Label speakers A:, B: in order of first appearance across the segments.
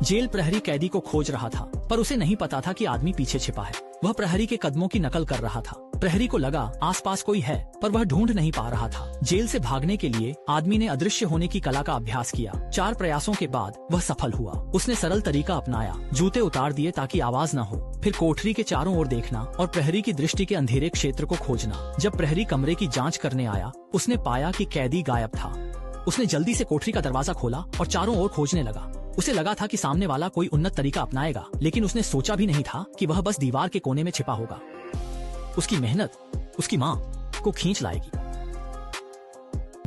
A: Jail प्रहरी कैदी को खोज रहा था, पर उसे नहीं पता था कि आदमी पीछे छिपा है। वह प्रहरी के कदमों की नकल कर रहा था। प्रहरी को लगा आसपास कोई है, पर वह ढूंढ नहीं पा रहा था। जेल से भागने के लिए आदमी ने अदृश्य होने की कला का अभ्यास किया। 4 प्रयासों के बाद वह सफल हुआ। उसने सरल तरीका अपनाया, जूते उतार दिए ताकि आवाज न हो, फिर कोठरी के चारों ओर देखना और प्रहरी की दृष्टि के अंधेरे क्षेत्र को खोजना। जब प्रहरी कमरे की जाँच करने आया, उसने पाया कि कैदी गायब था। उसने जल्दी से कोठरी का दरवाजा खोला और चारों ओर खोजने लगा। उसे लगा था कि सामने वाला कोई उन्नत तरीका अपनाएगा, लेकिन उसने सोचा भी नहीं था कि वह बस दीवार के कोने में छिपा होगा। उसकी मेहनत उसकी मां को खींच लाएगी।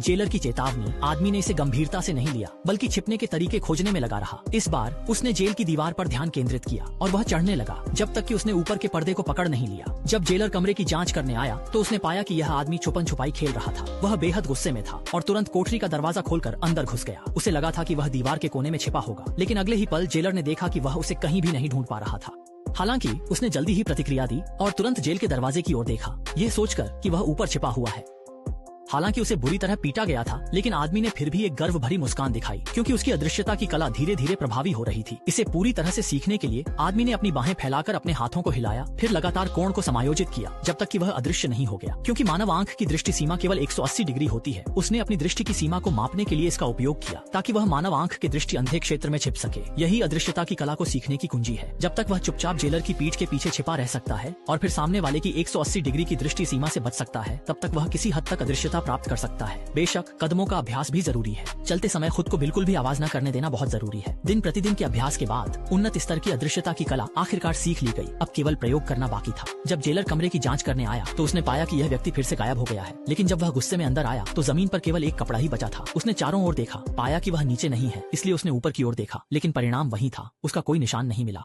A: जेलर की चेतावनी, आदमी ने इसे गंभीरता से नहीं लिया, बल्कि छिपने के तरीके खोजने में लगा रहा। इस बार उसने जेल की दीवार पर ध्यान केंद्रित किया और वह चढ़ने लगा, जब तक कि उसने ऊपर के पर्दे को पकड़ नहीं लिया। जब जेलर कमरे की जांच करने आया तो उसने पाया कि यह आदमी छुपन छुपाई खेल रहा था। वह बेहद गुस्से में था और तुरंत कोठरी का दरवाजा खोलकर अंदर घुस गया। उसे लगा था कि वह दीवार के कोने में छिपा होगा, लेकिन अगले ही पल जेलर ने देखा कि वह उसे कहीं भी नहीं ढूंढ पा रहा था। हालांकि उसने जल्दी ही प्रतिक्रिया दी और तुरंत जेल के दरवाजे की ओर देखा, ये सोचकर कि वह ऊपर छिपा हुआ है। हालांकि उसे बुरी तरह पीटा गया था, लेकिन आदमी ने फिर भी एक गर्व भरी मुस्कान दिखाई, क्योंकि उसकी अदृश्यता की कला धीरे धीरे प्रभावी हो रही थी। इसे पूरी तरह से सीखने के लिए आदमी ने अपनी बाहें फैलाकर अपने हाथों को हिलाया, फिर लगातार कोण को समायोजित किया जब तक कि वह अदृश्य नहीं हो गया। क्योंकि मानव आंख की दृष्टि सीमा केवल 180 डिग्री होती है, उसने अपनी दृष्टि की सीमा को मापने के लिए इसका उपयोग किया, ताकि वह मानव आंख की दृष्टि अंधे क्षेत्र में छिप सके। यही अदृश्यता की कला को सीखने की कुंजी है। जब तक वह चुपचाप जेलर की पीठ के पीछे छिपा रह सकता है और फिर सामने वाले की 180 डिग्री की दृष्टि सीमा से बच सकता है, तब तक वह किसी हद तक अदृश्यता प्राप्त कर सकता है। बेशक कदमों का अभ्यास भी जरूरी है। चलते समय खुद को बिल्कुल भी आवाज न करने देना बहुत जरूरी है। दिन प्रतिदिन के अभ्यास के बाद उन्नत स्तर की अदृश्यता की कला आखिरकार सीख ली गई। अब केवल प्रयोग करना बाकी था। जब जेलर कमरे की जांच करने आया तो उसने पाया कि यह व्यक्ति फिर से गायब हो गया है, लेकिन जब वह गुस्से में अंदर आया तो जमीन पर केवल एक कपड़ा ही बचा था। उसने चारों ओर देखा, पाया कि वह नीचे नहीं है, इसलिए उसने ऊपर की ओर देखा, लेकिन परिणाम वही था, उसका कोई निशान नहीं मिला।